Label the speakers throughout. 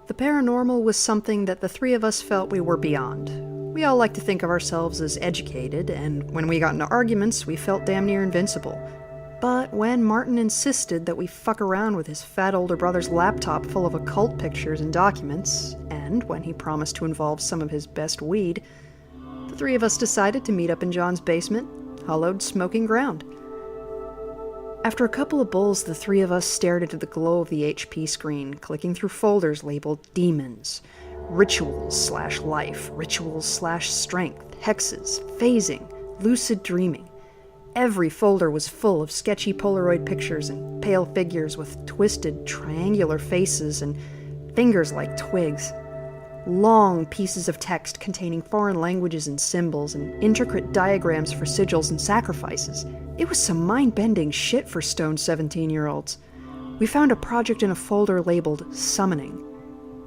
Speaker 1: The paranormal was something that the three of us felt we were beyond. We all like to think of ourselves as educated, and when we got into arguments, we felt damn near invincible. But when Martin insisted that we fuck around with his fat older brother's laptop full of occult pictures and documents, and when he promised to involve some of his best weed, the three of us decided to meet up in John's basement, hollowed smoking ground. After a couple of bowls, the three of us stared into the glow of the HP screen, clicking through folders labeled Demons, Rituals/Life, Rituals/Strength, Hexes, Phasing, Lucid Dreaming. Every folder was full of sketchy Polaroid pictures and pale figures with twisted, triangular faces and fingers like twigs. Long pieces of text containing foreign languages and symbols and intricate diagrams for sigils and sacrifices. It was some mind-bending shit for stoned 17-year-olds. We found a project in a folder labeled Summoning.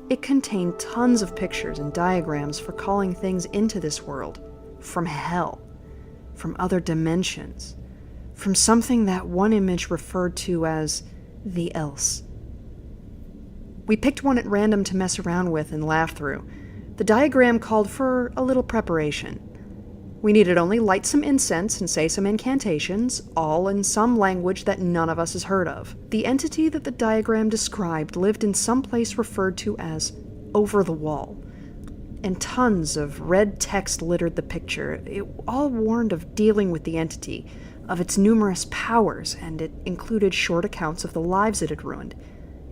Speaker 1: It contained tons of pictures and diagrams for calling things into this world, from hell, from other dimensions, from something that one image referred to as the else. We picked one at random to mess around with and laugh through. The diagram called for a little preparation. We needed only light some incense and say some incantations, all in some language that none of us has heard of. The entity that the diagram described lived in some place referred to as over the wall, and tons of red text littered the picture. It all warned of dealing with the entity, of its numerous powers, and it included short accounts of the lives it had ruined,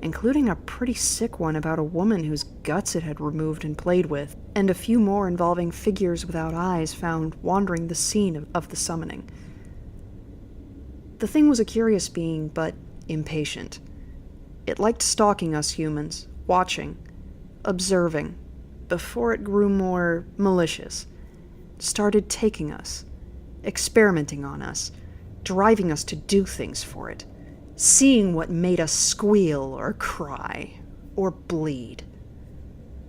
Speaker 1: including a pretty sick one about a woman whose guts it had removed and played with, and a few more involving figures without eyes found wandering the scene of the summoning. The thing was a curious being, but impatient. It liked stalking us humans, watching, observing, before it grew more malicious. It started taking us, experimenting on us, driving us to do things for it, seeing what made us squeal or cry or bleed.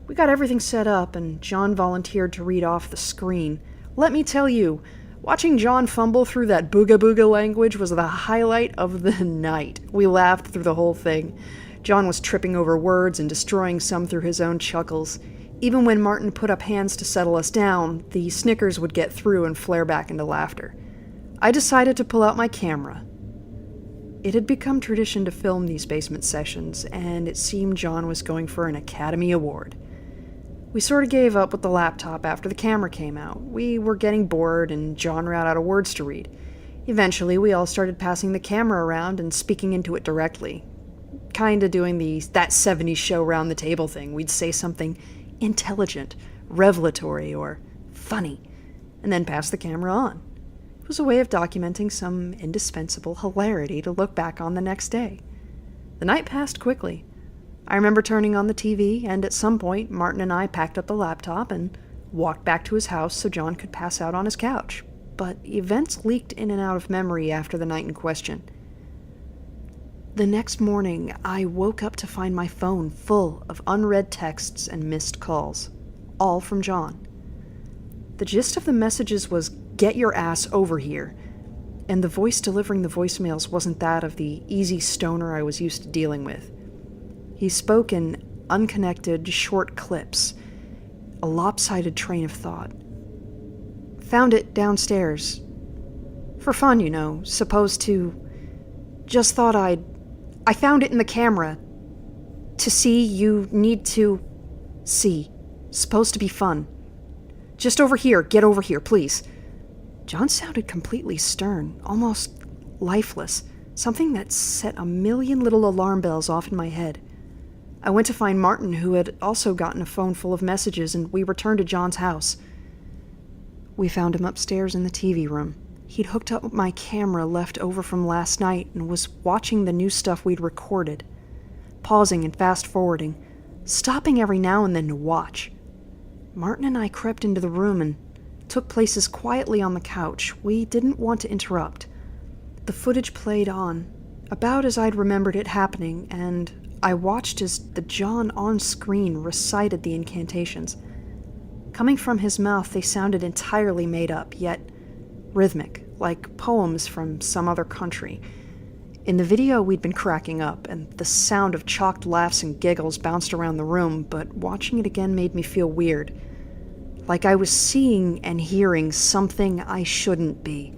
Speaker 1: We got everything set up, and John volunteered to read off the screen. Let me tell you, watching John fumble through that booga booga language was the highlight of the night. We laughed through the whole thing. John was tripping over words and destroying some through his own chuckles. Even when Martin put up hands to settle us down, the snickers would get through and flare back into laughter. I decided to pull out my camera. It had become tradition to film these basement sessions, and it seemed John was going for an Academy Award. We sort of gave up with the laptop after the camera came out. We were getting bored, and John ran out of words to read. Eventually, we all started passing the camera around and speaking into it directly. Kinda doing that 70s show round the table thing. We'd say something intelligent, revelatory, or funny, and then pass the camera on. It was a way of documenting some indispensable hilarity to look back on the next day. The night passed quickly. I remember turning on the TV, and at some point, Martin and I packed up the laptop and walked back to his house so John could pass out on his couch. But events leaked in and out of memory after the night in question. The next morning, I woke up to find my phone full of unread texts and missed calls, all from John. The gist of the messages was, "Get your ass over here," and the voice delivering the voicemails wasn't that of the easy stoner I was used to dealing with. He spoke in unconnected, short clips, a lopsided train of thought. "Found it downstairs. For fun, you know, supposed to. Just thought I found it in the camera. To see, you need to see. Supposed to be fun. Just over here, get over here, please." John sounded completely stern, almost lifeless, something that set a million little alarm bells off in my head. I went to find Martin, who had also gotten a phone full of messages, and we returned to John's house. We found him upstairs in the TV room. He'd hooked up my camera left over from last night and was watching the new stuff we'd recorded, pausing and fast-forwarding, stopping every now and then to watch. Martin and I crept into the room and took places quietly on the couch. We didn't want to interrupt. The footage played on, about as I'd remembered it happening, and I watched as the John on screen recited the incantations. Coming from his mouth, they sounded entirely made up, yet rhythmic, like poems from some other country. In the video, we'd been cracking up, and the sound of chalked laughs and giggles bounced around the room, but watching it again made me feel weird. Like I was seeing and hearing something I shouldn't be.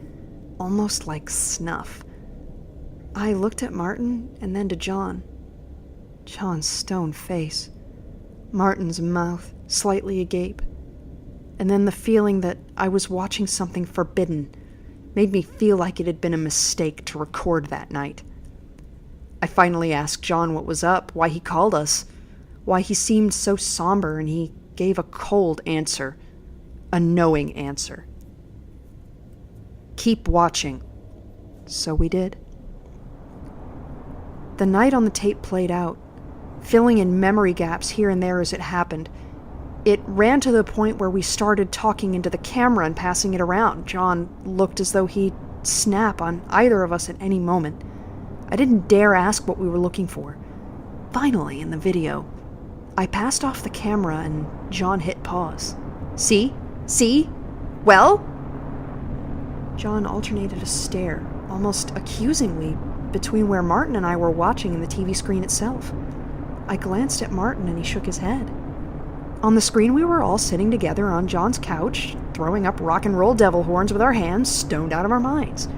Speaker 1: Almost like snuff. I looked at Martin and then to John. John's stone face. Martin's mouth, slightly agape. And then the feeling that I was watching something forbidden made me feel like it had been a mistake to record that night. I finally asked John what was up, why he called us, why he seemed so somber, and he gave a cold answer, a knowing answer. Keep watching. So we did. The night on the tape played out, filling in memory gaps here and there as it happened. It ran to the point where we started talking into the camera and passing it around. John looked as though he'd snap on either of us at any moment. I didn't dare ask what we were looking for. Finally, in the video, I passed off the camera and John hit pause. See? See? Well? John alternated a stare, almost accusingly, between where Martin and I were watching and the TV screen itself. I glanced at Martin and he shook his head. On the screen, we were all sitting together on John's couch, throwing up rock and roll devil horns with our hands, stoned out of our minds.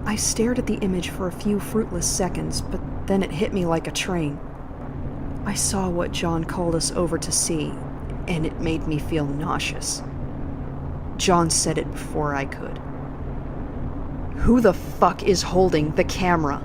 Speaker 1: I stared at the image for a few fruitless seconds, but then it hit me like a train. I saw what John called us over to see, and it made me feel nauseous. John said it before I could. Who the fuck is holding the camera?